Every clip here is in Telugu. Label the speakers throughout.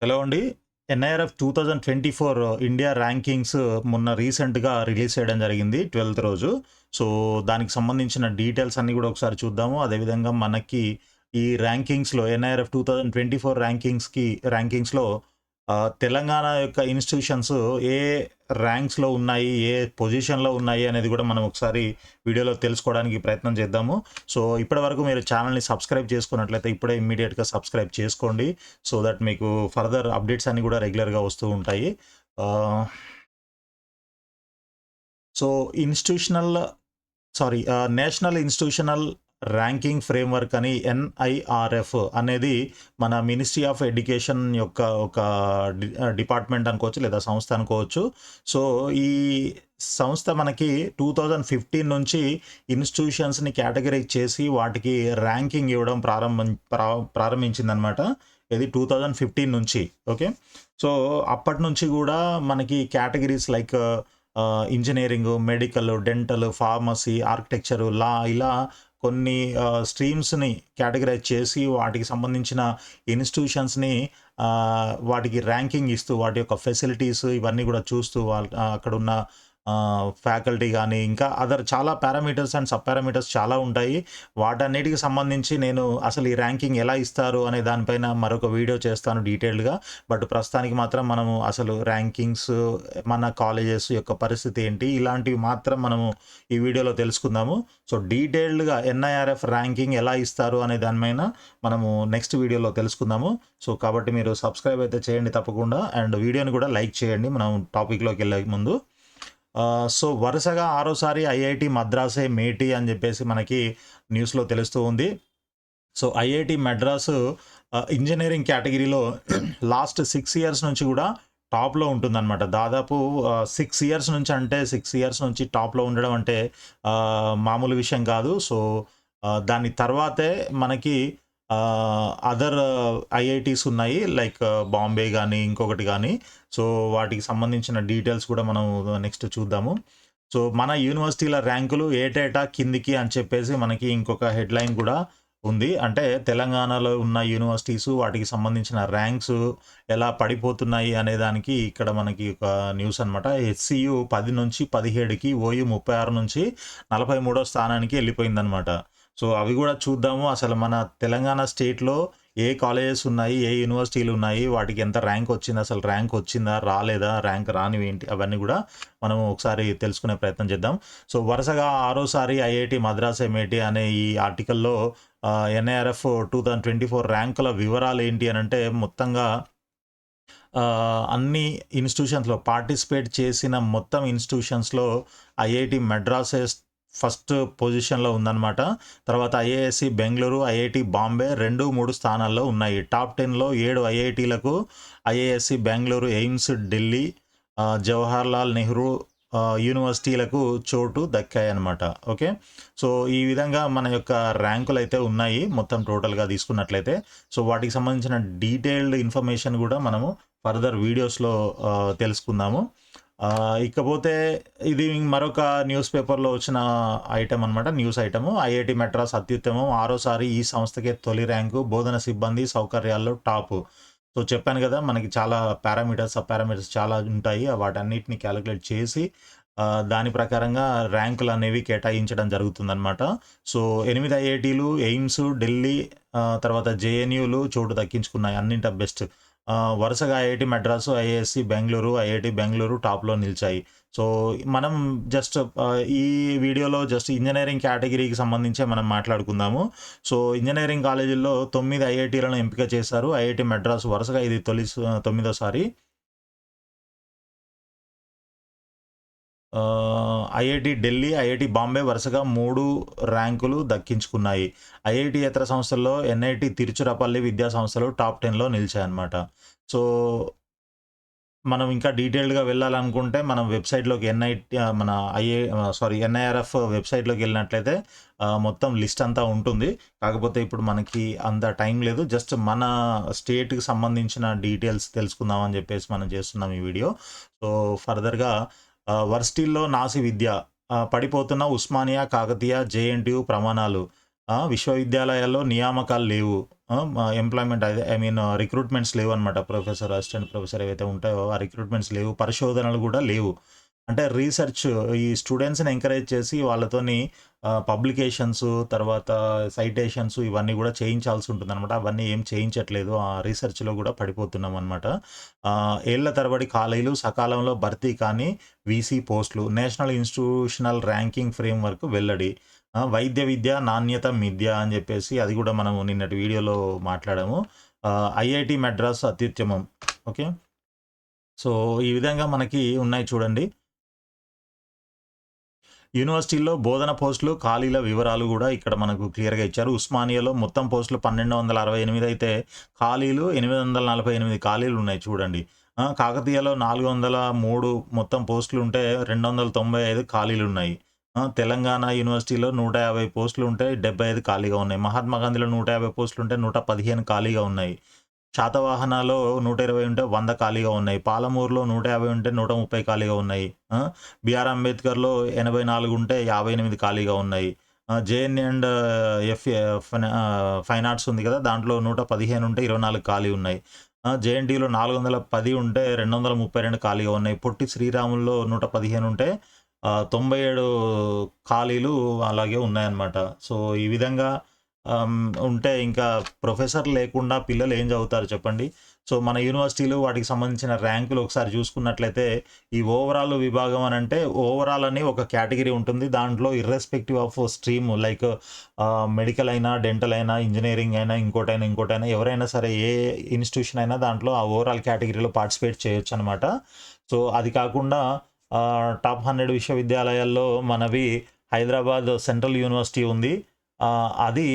Speaker 1: హలో అండి. ఎన్ఐఆర్ఎఫ్ 2024 ఇండియా ర్యాంకింగ్స్ మొన్న రీసెంట్‌గా రిలీజ్ చేయడం జరిగింది 12థ్ రోజు. సో, దానికి సంబంధించిన డీటెయిల్స్ అన్నీ గూడా ఒకసారి చూద్దాము. అదేవిధంగా మనకి ఈ ర్యాంకింగ్స్‌లో ఎన్ఐఆర్ఎఫ్ 2024 ర్యాంకింగ్స్‌లో తెలంగాణ యొక్క ఇన్‌స్టిట్యూషన్స్ ఏ ర్యాంక్స్‌లో ఉన్నాయి, ఏ పొజిషన్‌లో ఉన్నాయి అనేది గూడా మనం ఒకసారి వీడియోలో తెలుసుకోవడానికి ప్రయత్నం చేద్దాము. సో, ఇప్పటివరకు మీరు ఛానెల్‌ని సబ్స్క్రైబ్ చేసుకున్నట్లయితే ఇప్పుడే ఇమ్మీడియేట్‌గా సబ్స్క్రైబ్ చేసుకోండి. సో దట్ మీకు ఫర్దర్ అప్డేట్స్ అన్నీ కూడా రెగ్యులర్‌గా వస్తూ ఉంటాయి. ఆహ్, so, institutional national institutional ranking framework అని ఎన్ఐఆర్ఎఫ్ అనేది మన మినిస్ట్రీ ఆఫ్ ఎడ్యుకేషన్ యొక్క ఒక డిపార్ట్మెంట్ అనుకోవచ్చు లేదా సంస్థ అనుకోవచ్చు. సో, ఈ సంస్థ మనకి 2015 నుంచి ఇన్‌స్టిట్యూషన్స్‌ని కేటగరైజ్ చేసి వాటికి ర్యాంకింగ్ ఇవ్వడం ప్రారంభించిందనమాట. ఇది 2015 నుంచి. ఓకే. సో, అప్పటినుంచి గూడా మనకి categories like engineering, medical, dental, pharmacy, architecture, law ఇలా కొన్ని స్ట్రీమ్స్‌ని కేటగరైజ్ చేసి వాటికి సంబంధించిన ఇన్‌స్టిట్యూషన్స్‌ని వాటికి ర్యాంకింగ్ ఇస్తూ వాటి యొక్క ఫెసిలిటీస్ ఇవన్నీ గూడా చూస్తూ అక్కడున్న ఫ్యాకల్టీ గానీ, ఇంకా అదర్ చాలా పారామీటర్స్ అండ్ సబ్ పారామీటర్స్ చాలా ఉంటాయి. వాటన్నిటికి సంబంధించి నేను అసలు ఈ ర్యాంకింగ్ ఎలా ఇస్తారు అనే దానిపైన మరొక వీడియో చేస్తాను డీటెయిల్డ్‌గా. బట్ ప్రస్తుతానికి మాత్రం మనము అసలు ర్యాంకింగ్స్, మన కాలేజెస్ యొక్క పరిస్థితి ఏంటి, ఇలాంటివి మాత్రం మనము ఈ వీడియోలో తెలుసుకుందాము. సో, డీటెయిల్డ్‌గా ఎన్ఐఆర్ఎఫ్ ర్యాంకింగ్ ఎలా ఇస్తారు అనే దాని పైన మనము నెక్స్ట్ వీడియోలో తెలుసుకుందాము. సో, కాబట్టి మీరు సబ్స్క్రైబ్ అయితే చేయండి తప్పకుండా. అండ్ వీడియోని కూడా లైక్ చేయండి మనం టాపిక్‌లోకి వెళ్ళే ముందు. సో, వరుసగా ఆరోసారి ఐఐటీ మద్రాసే మేటి అని జెప్పేసి మనకి న్యూస్‌లో తెలుస్తూ ఉంది. సో, ఐఐటీ మద్రాసు ఇంజినీరింగ్ కేటగిరీలో లాస్ట్ 6 ఇయర్స్ నుంచి గూడా టాప్‌లో ఉంటుందనమాట. దాదాపు 6 ఇయర్స్ నుంచి అంటే 6 ఇయర్స్ నుంచి టాప్‌లో ఉండడం అంటే మామూలు విషయం గాదు. సో, దాని తర్వాతే మనకి అదర్ ఐఐటీస్ ఉన్నాయి. లైక్ బాంబే గానీ, ఇంకొకటి గానీ. సో, వాటికి సంబంధించిన డీటెయిల్స్ కూడా మనం నెక్స్ట్ చూద్దాము. సో, మన యూనివర్సిటీల ర్యాంకులు ఏటేటా కిందికి అని చెప్పేసి మనకి ఇంకొక హెడ్‌లైన్ గూడా ఉంది. అంటే తెలంగాణలో ఉన్న యూనివర్సిటీసు వాటికి సంబంధించిన ర్యాంక్స్ ఎలా పడిపోతున్నాయి అనే దానికి ఇక్కడ మనకి ఒక న్యూస్ అనమాట. హెచ్‌సీయూ 10 నుంచి 17కి, ఓయూ 36 నుంచి 43 స్థానానికి ఎళ్ళిపోయిందనమాట. సో, అవి గూడా చూద్దాము. అసలు మన తెలంగాణ స్టేట్‌లో ఏ కాలేజెస్ ఉన్నాయి, ఏ యూనివర్సిటీలు ఉన్నాయి, వాటికి ఎంత ర్యాంక్ వచ్చింది, అసలు ర్యాంక్ వచ్చిందా, రాలేదా, ర్యాంక్ రానివేంటి అవన్నీ గూడా మనం ఒకసారి తెలుసుకునే ప్రయత్నం చేద్దాం. సో, వరుసగా ఆరోసారి ఐఐటీ మద్రాస్ ఎంఐటీ అనే ఈ ఆర్టికల్‌లో ఎన్ఐఆర్ఎఫ్ 2024 ర్యాంకుల వివరాలు ఏంటి అనంటే మొత్తంగా అన్ని ఇన్‌స్టిట్యూషన్స్‌లో పార్టిసిపేట్ చేసిన మొత్తం ఇన్‌స్టిట్యూషన్స్‌లో ఐఐటీ మద్రాసే ఫస్ట్ పొజిషన్‌లో ఉందనమాట. తర్వాత ఐఐఎస్‌సి బెంగుళూరు, ఐఐటీ బాంబే 2, 3 స్థానాల్లో ఉన్నాయి. టాప్ 10లో 7 ఐఐటీలకు ఐఐఎస్‌సి బెంగుళూరు, ఎయిమ్స్ ఢిల్లీ, జవహర్లాల్ నెహ్రూ యూనివర్సిటీలకు చోటు దక్కాయనమాట. ఓకే. సో, ఈ విధంగా మన యొక్క ర్యాంకులైతే ఉన్నాయి మొత్తం టోటల్‌గా తీసుకున్నట్లయితే. సో, వాటికి సంబంధించిన డీటెయిల్డ్ ఇన్ఫర్మేషన్ గూడా మనము ఫర్దర్ వీడియోస్‌లో తెలుసుకుందాము. ఇకపోతే ఇది మరొక న్యూస్ పేపర్‌లో వచ్చిన ఐటెమ్ అనమాట. News item. ఐఐటీ మద్రాస్ అత్యుత్తమం. ఆరోసారి ఈ సంస్థకే తొలి ర్యాంకు. బోధన సిబ్బంది సౌకర్యాల్లో టాపు. సో, చెప్పాను గదా! మనకి చాలా పారామీటర్స్, సబ్ పారామీటర్స్ చాలా ఉంటాయి. వాటన్నిటిని కాలిక్యులేట్ చేసి దాని ప్రకారంగా ర్యాంకులనేవి కేటాయించడం జరుగుతుందనమాట. సో, 8 ఐఐటీలు, ఎయిమ్స్, ఢిల్లీ, తర్వాత జేఎన్యూలు చోటు దక్కించుకున్నాయి. అన్నింట బెస్ట్. వరుసగా IIT Madras, IISc Bengaluru, IIT Bengaluru టాప్‌లో నిలిచాయి. సో, మనం జస్ట్ ఈ వీడియోలో జస్ట్ ఇంజినీరింగ్ కేటగిరీకి సంబంధించే మనం మాట్లాడుకుందాము. సో, ఇంజినీరింగ్ కాలేజీల్లో 9 ఐఐటీలను ఎంపిక చేశారు. ఐఐటీ మద్రాసు వరుసగా ఇది తొమ్మిదోసారి. ఐఐటీ ఢిల్లీ, ఐఐటీ బాంబే వరుసగా 3 ర్యాంకులు దక్కించుకున్నాయి. ఐఐటీయేతర సంస్థల్లో ఎన్ఐటీ తిరుచిరాపల్లి విద్యా సంస్థలు టాప్ 10లో నిలిచాయన్నమాట. సో, మనం ఇంకా డీటెయిల్డ్‌గా వెళ్ళాలనుకుంటే మనం వెబ్‌సైట్‌లోకి మన ఎన్ఐఆర్ఎఫ్ వెబ్‌సైట్‌లోకెళ్ళినట్లయితే మొత్తం లిస్ట్ అంతా ఉంటుంది. కాకపోతే ఇప్పుడు మనకి అంత టైం లేదు. జస్ట్ మన స్టేట్‌కి సంబంధించిన డీటెయిల్స్ తెలుసుకుందాం అని చెప్పేసి మనం చేస్తున్నాం ఈ వీడియో. సో, ఫర్దర్‌గా వర్సిటీల్లో నాసి విద్య, పడిపోతున్న ఉస్మానియా, కాకతీయ, జేఎన్‌టీయూ ప్రమాణాలు, విశ్వవిద్యాలయాల్లో నియామకాలు లేవు. ఎంప్లాయ్మెంట్ అదే ఐ మీన్ రిక్రూట్మెంట్స్ లేవనమాట. ప్రొఫెసర్, అసిస్టెంట్ ప్రొఫెసర్ ఏవైతే ఉంటాయో ఆ రిక్రూట్మెంట్స్ లేవు. పరిశోధనలు కూడా లేవు. అంటే రీసెర్చ్ ఈ స్టూడెంట్స్‌ని ఎంకరేజ్ చేసి వాళ్ళతోని పబ్లికేషన్స్, తర్వాత సైటేషన్స్ ఇవన్నీ కూడా చేయించాల్సి ఉంటుందనమాట. అవన్నీ ఏం చేయించట్లేదు. ఆ రీసెర్చ్‌లో కూడా పడిపోతున్నామనమాట. ఏళ్ల తరబడి ఖాళీలు సకాలంలో భర్తీ కానీ వీసీ పోస్టులు. నేషనల్ ఇన్‌స్టిట్యూషనల్ ర్యాంకింగ్ ఫ్రేమ్‌వర్క్ వెల్లడి. వైద్య విద్య నాణ్యత మిథ్య అని చెప్పేసి అది కూడా మనము నిన్నటి వీడియోలో మాట్లాడాము. ఐఐటీ మద్రాస్ అత్యుత్తమం. ఓకే. సో, ఈ విధంగా మనకి ఉన్నాయి చూడండి. యూనివర్సిటీల్లో బోధన పోస్టులు, ఖాళీల వివరాలు గూడా ఇక్కడ మనకు క్లియర్‌గా ఇచ్చారు. ఉస్మానియాలో మొత్తం పోస్టులు 1268 అయితే ఖాళీలు 848 ఖాళీలున్నాయి చూడండి. కాకతీయలో 403 మొత్తం పోస్టులుంటే 295 ఖాళీలున్నాయి. తెలంగాణ యూనివర్సిటీలో 150 పోస్టులుంటే 75 ఖాళీగా ఉన్నాయి. మహాత్మా గాంధీలో 150 పోస్టులుంటే 115 ఖాళీగా ఉన్నాయి. శాతవాహనాలో 120 ఉంటే 100 ఖాళీగా ఉన్నాయి. పాలమూరులో 150 ఉంటే 130 ఖాళీగా ఉన్నాయి. బీఆర్ అంబేద్కర్‌లో 84 ఉంటే 58 ఖాళీగా ఉన్నాయి. జేఎన్‌యూ అండ్ ఫైన్ ఆర్ట్స్ ఉంది కదా! దాంట్లో 115 ఉంటే 24 ఖాళీ ఉన్నాయి. జేఎన్‌టీయూలో 410 ఉంటే 232 ఖాళీగా ఉన్నాయి. పొట్టి శ్రీరాముల్లో 115 ఉంటే 97 ఖాళీలు అలాగే ఉన్నాయన్నమాట. సో, ఈ విధంగా ఉంటే ఇంకా ప్రొఫెసర్ లేకుండా పిల్లలు ఏం చదువుతారు చెప్పండి. సో, మన యూనివర్సిటీలు వాటికి సంబంధించిన ర్యాంకులు ఒకసారి చూసుకున్నట్లయితే ఈ ఓవరాల్ విభాగం అనంటే ఓవరాల్ అని ఒక కేటగిరీ ఉంటుంది. దాంట్లో irrespective of stream like medical అయినా, డెంటల్ అయినా, ఇంజినీరింగ్ అయినా, ఇంకోటైనా ఎవరైనా సరే ఏ ఇన్‌స్టిట్యూషన్ అయినా దాంట్లో ఆ ఓవరాల్ కేటగిరీలో పార్టిసిపేట్ చేయొచ్చనమాట. సో, అది కాకుండా టాప్ 100 విశ్వవిద్యాలయాల్లో మనవి హైదరాబాద్ సెంట్రల్ యూనివర్సిటీ ఉంది. అది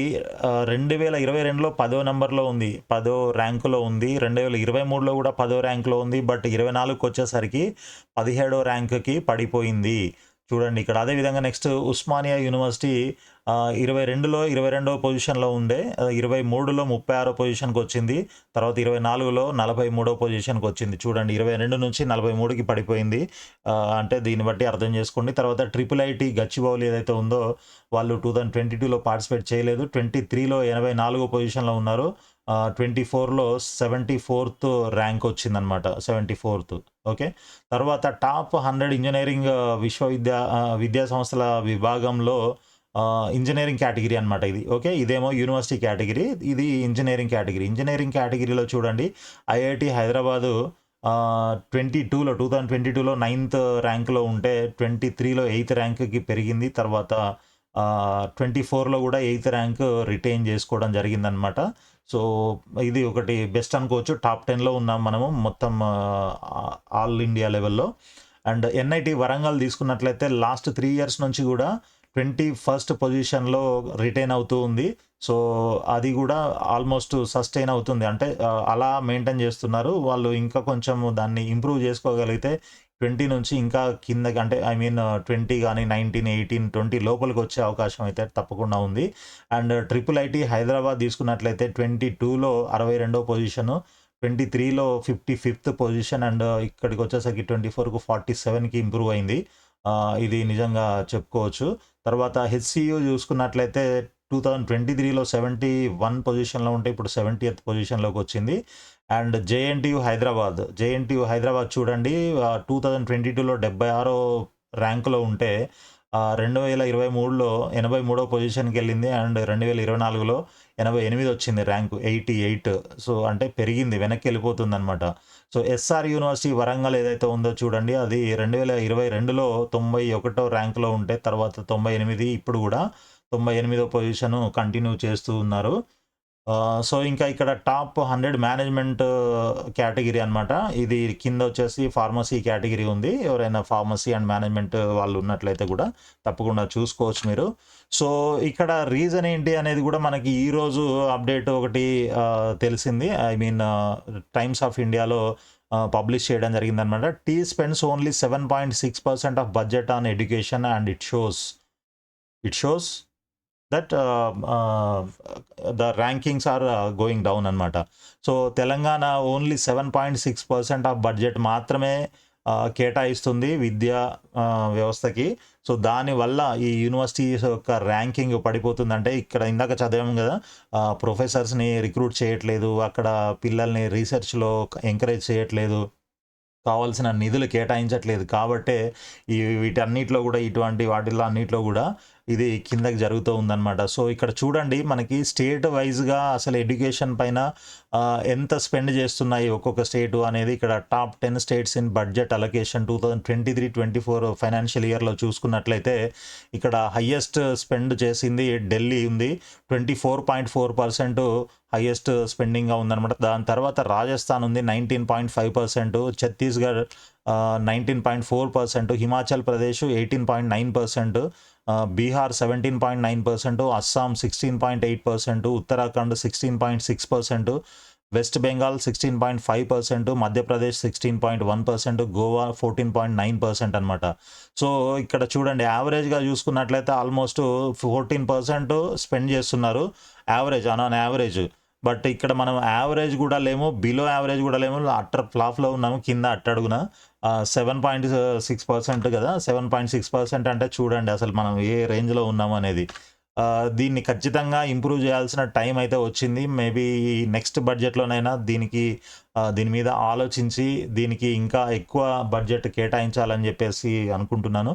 Speaker 1: 2022లో 10వ నంబర్‌లో ఉంది. 10వ ర్యాంకులో ఉంది. 2023లో కూడా 10వ ర్యాంకులో ఉంది. బట్ 24కొచ్చేసరికి 17వ ర్యాంక్‌కి పడిపోయింది. చూడండి ఇక్కడ. అదే విధంగా నెక్స్ట్ ఉస్మానియా యూనివర్సిటీ 22లో 22వ పొజిషన్‌లో ఉండే 23లో 36వ పొజిషన్‌కొచ్చింది. తర్వాత 24లో 43వ పొజిషన్‌కొచ్చింది. చూడండి 22 నుంచి 43కి పడిపోయింది. అంటే దీన్ని బట్టి అర్థం చేసుకోండి. తర్వాత ట్రిపుల్ ఐటీ గచ్చిబౌలి ఏదైతే ఉందో వాళ్ళు 2022లో పార్టిసిపేట్ చేయలేదు. 23లో 84వ పొజిషన్‌లో ఉన్నారు. 24లో 74థ్ ర్యాంక్ వచ్చిందనమాట. 74థ్. ఓకే. తర్వాత టాప్ 100 ఇంజినీరింగ్ విద్యా సంస్థల విభాగంలో ఇంజినీరింగ్ కేటగిరీ అనమాట ఇది. ఓకే. ఇదేమో యూనివర్సిటీ కేటగిరీ. ఇది ఇంజినీరింగ్ కేటగిరీ. ఇంజినీరింగ్ కేటగిరీలో చూడండి ఐఐటీ హైదరాబాదు 2022లో 9థ్ ర్యాంక్‌లో ఉంటే 23లో 8థ్ ర్యాంక్‌కి పెరిగింది. తర్వాత 24లో కూడా 8థ్ ర్యాంక్ రిటైన్ చేసుకోవడం జరిగిందనమాట. సో, ఇది ఒకటి బెస్ట్ అనుకోవచ్చు. టాప్ 10లో ఉన్నాం మనము మొత్తం ఆల్ ఇండియా లెవెల్‌లో. అండ్ ఎన్ఐటీ వరంగల్ తీసుకున్నట్లయితే లాస్ట్ 3 ఇయర్స్ నుంచి కూడా 21st పొజిషన్‌లో రిటైన్ అవుతూ ఉంది. సో, అది కూడా ఆల్మోస్ట్ సస్టైన్ అవుతుంది. అంటే అలా మెయింటైన్ చేస్తున్నారు. వాళ్ళు ఇంకా కొంచెం దాన్ని ఇంప్రూవ్ చేసుకోగలిగితే 20 నుంచి ఇంకా కిందకి అంటే ఐ మీన్ 20 గాని 19, 18, 20 లోపలికొచ్చే అవకాశం అయితే తప్పకుండా ఉంది. అండ్ ట్రిపుల్ ఐటీ హైదరాబాద్ తీసుకున్నట్లయితే 22లో 62వ పొజిషను, 23లో 55థ్ పొజిషన్ అండ్ ఇక్కడికొచ్చేసరికి 24కు 47కి ఇంప్రూవ్ అయింది. ఇది నిజంగా చెప్పుకోవచ్చు. తర్వాత హెచ్‌సీయూ చూసుకున్నట్లయితే 2023లో 71 పొజిషన్‌లో ఉంటే ఇప్పుడు 70th పొజిషన్‌లోకొచ్చింది. అండ్ జేఎన్‌టీయూ హైదరాబాద్ చూడండి 2022లో 76 ర్యాంక్‌లో ఉంటే 2023లో 83వ పొజిషన్‌కెళ్ళింది. అండ్ 2024లో 88 వచ్చింది ర్యాంకు 88. సో, అంటే పెరిగింది. వెనక్కెళ్ళిపోతుందనమాట. సో, ఎస్ఆర్ యూనివర్సిటీ వరంగల్ ఏదైతే ఉందో చూడండి అది 2022లో 91వ ర్యాంక్‌లో ఉంటే తర్వాత 98 ఇప్పుడు కూడా 98వ పొజిషను కంటిన్యూ చేస్తూ ఉన్నారు. సో, ఇంకా ఇక్కడ టాప్ 100 మేనేజ్మెంట్ కేటగిరీ అనమాట. ఇది కింద వచ్చేసి ఫార్మసీ కేటగిరీ ఉంది. ఎవరైనా ఫార్మసీ అండ్ మేనేజ్మెంట్ వాళ్ళు ఉన్నట్లయితే కూడా తప్పకుండా చూసుకోవచ్చు మీరు. సో, ఇక్కడ రీజన్ ఏంటి అనేది కూడా మనకి ఈరోజు అప్డేట్ ఒకటి తెలిసింది. ఐ మీన్ టైమ్స్ ఆఫ్ ఇండియాలో పబ్లిష్ చేయడం జరిగిందనమాట. T spends only 7.6% of budget on education and it shows that the rankings are going down అనమాట. So, Telangana only 7.6% of budget మాత్రమే కేటాయిస్తుంది విద్యా వ్యవస్థకి. సో దానివల్ల ఈ యూనివర్సిటీస్ యొక్క ర్యాంకింగ్ పడిపోతుందంటే ఇక్కడ ఇందాక చదివాము కదా, ప్రొఫెసర్స్ని రిక్రూట్ చేయట్లేదు, అక్కడ పిల్లల్ని రీసెర్చ్లో ఎంకరేజ్ చేయట్లేదు, కావాల్సిన నిధులు కేటాయించట్లేదు కాబట్టే వీటన్నిటిలో కూడా ఇటువంటి వాటిల్లో అన్నిట్లో కూడా ఇది కిందకి జరుగుతూ ఉందన్నమాట. సో ఇక్కడ చూడండి మనకి స్టేట్ వైజ్గా అసలు ఎడ్యుకేషన్ పైన ఎంత స్పెండ్ చేస్తున్నాయి ఒక్కొక్క స్టేటు అనేది ఇక్కడ top 10 states in budget allocation 2023-24 financial ఇయర్లో చూసుకున్నట్లయితే ఇక్కడ హయ్యెస్ట్ స్పెండ్ చేసింది ఢిల్లీ ఉంది, 24.4% హైయెస్ట్ స్పెండింగ్గా ఉందన్నమాట. దాని తర్వాత రాజస్థాన్ ఉంది 19.5%, ఛత్తీస్గఢ్ 19.4%, హిమాచల్ ప్రదేశ్ 18.9%, బీహార్ 17.9%, అస్సాం 16.8%, ఉత్తరాఖండ్ 16.6%, వెస్ట్ బెంగాల్ 16.5%, మధ్యప్రదేశ్ 16.1%, గోవా 14.9% అనమాట. సో ఇక్కడ చూడండి యావరేజ్గా చూసుకున్నట్లయితే ఆల్మోస్ట్ 14% స్పెండ్ చేస్తున్నారు యావరేజ్ ఆన్ యావరేజ్. బట్ ఇక్కడ మనం యావరేజ్ కూడా లేము, బిలో యావరేజ్ కూడా లేము, అట్టర్ ఫ్లాప్లో ఉన్నాము, కింద అట్టడుగున 7.6% కదా. 7.6% అంటే చూడండి అసలు మనం ఏ రేంజ్లో ఉన్నాము అనేది. దీన్ని ఖచ్చితంగా ఇంప్రూవ్ చేయాల్సిన టైం అయితే వచ్చింది. మేబీ నెక్స్ట్ బడ్జెట్లోనైనా దీని మీద ఆలోచించి దీనికి ఇంకా ఎక్కువ బడ్జెట్ కేటాయించాలని చెప్పేసి అనుకుంటున్నాను.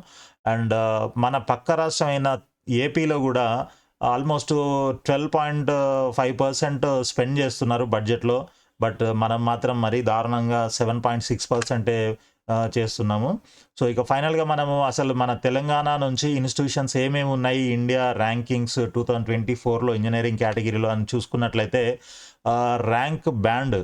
Speaker 1: అండ్ మన పక్క రాష్ట్రమైన ఏపీలో కూడా ఆల్మోస్ట్ 12.5% స్పెండ్ చేస్తున్నారు బడ్జెట్లో. బట్ మనం మాత్రం మరీ దారుణంగా 7.6% చేస్తున్నాము. సో ఇక ఫైనల్గా మనము అసలు మన తెలంగాణ నుంచి ఇన్స్టిట్యూషన్స్ ఏమేమి ఉన్నాయి ఇండియా ర్యాంకింగ్స్ 2024లో ఇంజనీరింగ్ కేటగిరీలో అని చూసుకున్నట్లయితే rank band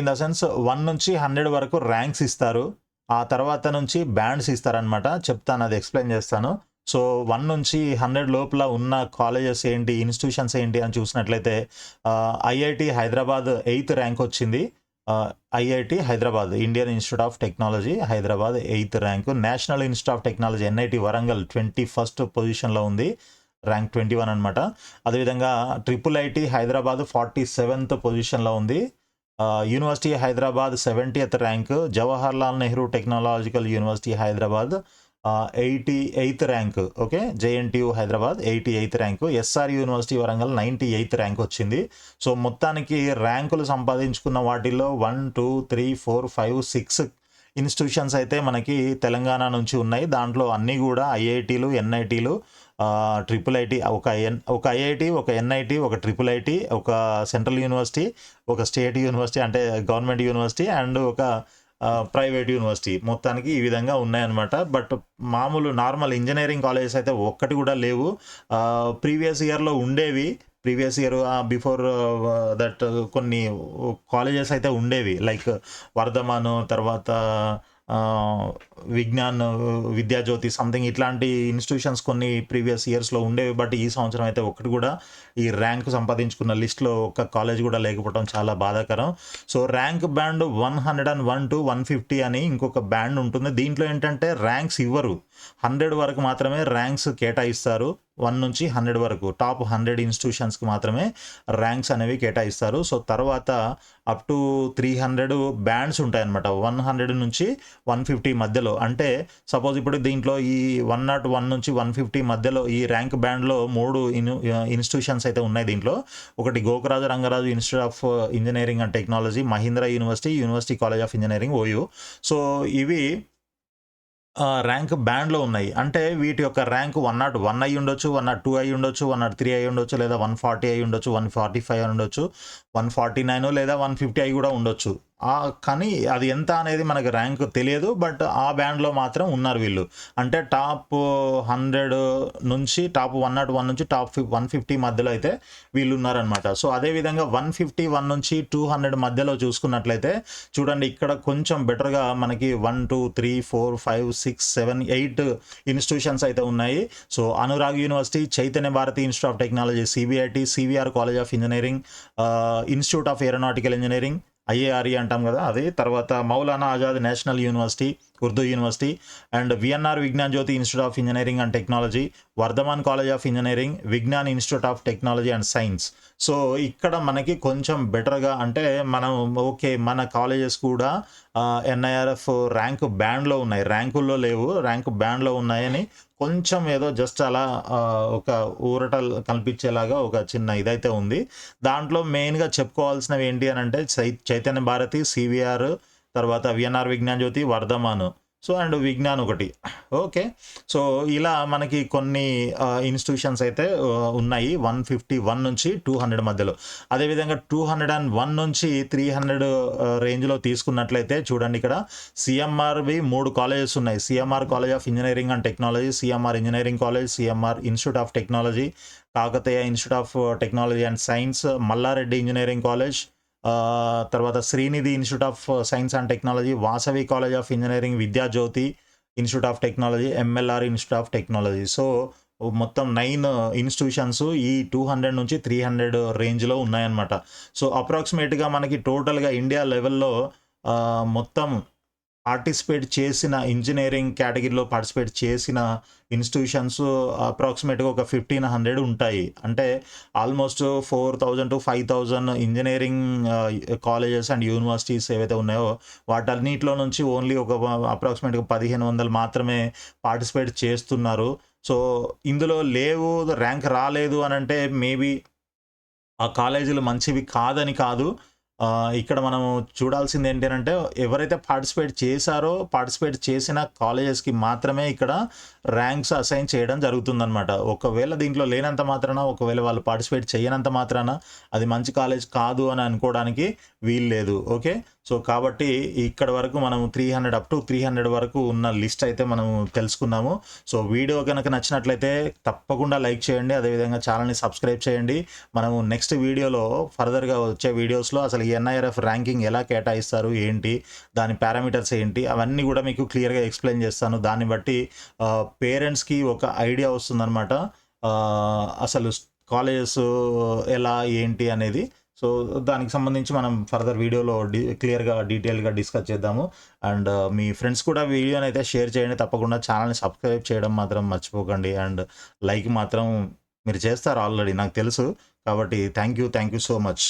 Speaker 1: in the sense 1 నుంచి 100 వరకు ర్యాంక్స్ ఇస్తారు, ఆ తర్వాత నుంచి బ్యాండ్స్ ఇస్తారనమాట. చెప్తాను, అది ఎక్స్ప్లెయిన్ చేస్తాను. సో 1 నుంచి 100 లోపల ఉన్న కాలేజెస్ ఏంటి, ఇన్స్టిట్యూషన్స్ ఏంటి అని చూసినట్లయితే ఐఐటి హైదరాబాద్ 8th ర్యాంక్ వచ్చింది. IIT Hyderabad, Indian institute of technology Hyderabad 8th rank. National institute of technology NIT Warangal 21st పొజిషన్లో ఉంది, ర్యాంక్ 21 అనమాట. అదేవిధంగా ట్రిపుల్ ఐటి హైదరాబాద్ 47th పొజిషన్లో ఉంది. University Hyderabad 70th rank. Jawaharlal Nehru technological university Hyderabad 88th rank. Okay, JNTU Hyderabad 88th rank. SR university Warangal 98th rank వచ్చింది. సో మొత్తానికి ర్యాంకులు సంపాదించుకున్న వాటిల్లో 1, 2, 3, 4, 5, 6 ఇన్స్టిట్యూషన్స్ అయితే మనకి తెలంగాణ నుంచి ఉన్నాయి. దాంట్లో అన్నీ కూడా ఐఐటీలు, ఎన్ఐటీలు, ట్రిపుల్ ఐటీ, ఒక ఐఐటి, ఒక ఎన్ఐటి, ఒక ట్రిపుల్ ఐటీ, ఒక సెంట్రల్ యూనివర్సిటీ, ఒక స్టేట్ యూనివర్సిటీ అంటే గవర్నమెంట్ యూనివర్సిటీ, అండ్ ఒక ప్రైవేట్ యూనివర్సిటీ. మొత్తానికి ఈ విధంగా ఉన్నాయన్నమాట. బట్ మామూలు నార్మల్ ఇంజనీరింగ్ కాలేజెస్ అయితే ఒక్కటి కూడా లేవు. ప్రీవియస్ ఇయర్లో ఉండేవి, ప్రీవియస్ ఇయర్ బిఫోర్ దట్ కొన్ని కాలేజెస్ అయితే ఉండేవి, లైక్ వర్ధమాన్, తర్వాత విజ్ఞాన్, విద్యాజ్యోతి, సంథింగ్ ఇట్లాంటి ఇన్స్టిట్యూషన్స్ కొన్ని ప్రీవియస్ ఇయర్స్లో ఉండేవి. బట్ ఈ సంవత్సరం అయితే ఒకటి కూడా ఈ ర్యాంక్ సంపాదించుకున్న లిస్ట్లో ఒక్క కాలేజ్ కూడా లేకపోవడం చాలా బాధాకరం. సో ర్యాంక్ బ్యాండ్ 101 to 150 అని ఇంకొక బ్యాండ్ ఉంటుంది. దీంట్లో ఏంటంటే ర్యాంక్స్ ఇవ్వరు, 100 వరకు మాత్రమే ర్యాంక్స్ కేటాయిస్తారు. 1 నుంచి 100 వరకు టాప్ 100 ఇన్స్టిట్యూషన్స్కి మాత్రమే ర్యాంక్స్ అనేవి కేటాయిస్తారు. సో తర్వాత అప్ టు 300 బ్యాండ్స్ ఉంటాయన్నమాట, 100 నుంచి 150 మధ్యలో. అంటే సపోజ్ ఇప్పుడు దీంట్లో ఈ 101 నుంచి 150 మధ్యలో ఈ ర్యాంక్ బ్యాండ్లో 3 ఇన్స్టిట్యూషన్స్ అయితే ఉన్నాయి. దీంట్లో ఒకటి Gokaraju Rangaraju institute of engineering and technology, Mahindra university, university college of engineering OU. So ఇవి ర్యాంక్ బ్యాండ్లో ఉన్నాయి. అంటే వీటి యొక్క ర్యాంక్ 101 అయి ఉండొచ్చు, 102 అయి ఉండొచ్చు, 103 అయి ఉండొచ్చు, లేదా 140 అయి ఉండొచ్చు, 145 అయి ఉండొచ్చు, 149 లేదా 150 అయి కూడా ఉండొచ్చు. కానీ అది ఎంత అనేది మనకు ర్యాంక్ తెలియదు. బట్ ఆ బ్యాండ్లో మాత్రం ఉన్నారు వీళ్ళు. అంటే టాప్ 100 నుంచి టాప్ 101 నుంచి టాప్ 150 మధ్యలో అయితే వీళ్ళు ఉన్నారనమాట. సో అదేవిధంగా 151 నుంచి 200 మధ్యలో చూసుకున్నట్లయితే చూడండి ఇక్కడ కొంచెం బెటర్గా మనకి 1, 2, 3, 4, 5, 6, 7, 8 ఇన్స్టిట్యూషన్స్ అయితే ఉన్నాయి. So Anurag university, Chaitanya Bharathi institute of technology, CBIT, CVR college of engineering, institute of aeronautical engineering, IARE అంటాం కదా అది, తర్వాత Maulana Azad national university, Urdu university, and VNR Vignan Jyothi institute of engineering and technology, Vardhaman college of engineering, Vignan institute of technology and science. So, ఇక్కడ మనకి కొంచెం బెటర్‌గా అంటే మనం ఓకే. మన కాలేజెస్ కూడా ఎన్ఐఆర్ఎఫ్ ర్యాంక్ బ్యాండ్‌లో ఉన్నాయి. ర్యాంకుల్లో లేవు. ర్యాంక్ బ్యాండ్‌లో ఉన్నాయని కొంచెం ఏదో జస్ట్ అలా ఒక ఊరటలు కల్పించేలాగా ఒక చిన్న ఇదైతే ఉంది. దాంట్లో మెయిన్‌గా చెప్పుకోవాల్సినవి ఏంటి అనంటే చైతన్య భారతి, సివిఆర్, తర్వాత VNR Vignan Jyothi, Vardhaman. So, and Vignan ఒకటి. ఓకే. సో, ఇలా మనకి కొన్ని ఇన్‌స్టిట్యూషన్స్ అయితే ఉన్నాయి. 151 నుంచి 200 మధ్యలో. అదేవిధంగా 201 నుంచి 300 రేంజ్‌లో తీసుకున్నట్లయితే చూడండి ఇక్కడ సీఎంఆర్‌వి 3 కాలేజెస్ ఉన్నాయి. CMR college of engineering and technology, CMR engineering college, CMR institute of technology, Kakatiya institute of technology and science, Mallareddy engineering college, తర్వాత Srinidhi institute of science and technology, Vasavi college of engineering, Vidyajyothi institute of technology, MLR institute of technology. So, మొత్తం 9 ఇన్‌స్టిట్యూషన్స్ ఈ 200 నుంచి 300 రేంజ్‌లో ఉన్నాయన్నమాట. సో, అప్రాక్సిమేట్‌గా మనకి టోటల్‌గా ఇండియా లెవెల్‌లో మొత్తం పార్టిసిపేట్ చేసిన ఇంజినీరింగ్ కేటగిరీలో పార్టిసిపేట్ చేసిన ఇన్‌స్టిట్యూషన్స్ అప్రాక్సిమేట్‌గా ఒక 1500 ఉంటాయి. అంటే almost 4000-5000 engineering colleges and universities ఏవైతే ఉన్నాయో వాటన్నిటిలో నుంచి ఓన్లీ ఒక అప్రాక్సిమేట్‌గా 1500 మాత్రమే పార్టిసిపేట్ చేస్తున్నారు. సో, ఇందులో లేవు, ర్యాంక్ రాలేదు అనంటే మేబీ ఆ కాలేజీలు మంచివి కాదని కాదు. ఇక్కడ మనం చూడాల్సింది ఏంటి అనంటే ఎవరైతే పార్టిసిపేట్ చేశారో, పార్టిసిపేట్ చేసిన కాలేజెస్‌కి మాత్రమే ఇక్కడ ర్యాంక్స్ అసైన్ చేయడం జరుగుతుందనమాట. ఒకవేళ దీంట్లో లేనంత మాత్రాన, ఒకవేళ వాళ్ళు పార్టిసిపేట్ చేయనంత మాత్రాన అది మంచి కాలేజ్ కాదు అని అనుకోవడానికి వీల్లేదు. ఓకే. సో, కాబట్టి ఇక్కడ వరకు మనం 300 అప్ టు 300 వరకు ఉన్న లిస్ట్ అయితే మనం తెలుసుకున్నాము. సో, వీడియో గనక నచ్చినట్లయితే తప్పకుండా లైక్ చేయండి. అదేవిధంగా ఛానల్‌ని సబ్స్క్రైబ్ చేయండి. మనము నెక్స్ట్ వీడియోలో ఫర్దర్‌గా వచ్చే వీడియోస్‌లో అసలు ఈ ఎన్ఐఆర్ఎఫ్ ర్యాంకింగ్ ఎలా కేటాయిస్తారు, ఏంటి, దాని పారామీటర్స్ ఏంటి, అవన్నీ కూడా మీకు క్లియర్‌గా ఎక్స్‌ప్లెయిన్ చేస్తాను. దాన్ని బట్టి పేరెంట్స్‌కి ఒక ఐడియా వస్తుందనమాట. అసలు కాలేజెస్ ఎలా, ఏంటి అనేది. సో, దానికి సంబంధించి మనం ఫర్దర్ వీడియోలో క్లియర్‌గా, డీటెయిల్‌గా డిస్కస్ చేద్దాము. అండ్ మీ ఫ్రెండ్స్ కూడా వీడియోనైతే షేర్ చేయండి. తప్పకుండా ఛానల్‌ని సబ్స్క్రైబ్ చేయడం మాత్రం మర్చిపోకండి. అండ్ లైక్ మాత్రం మీరు చేస్తారు ఆల్రెడీ నాకు తెలుసు. కాబట్టి థ్యాంక్ యూ సో మచ్.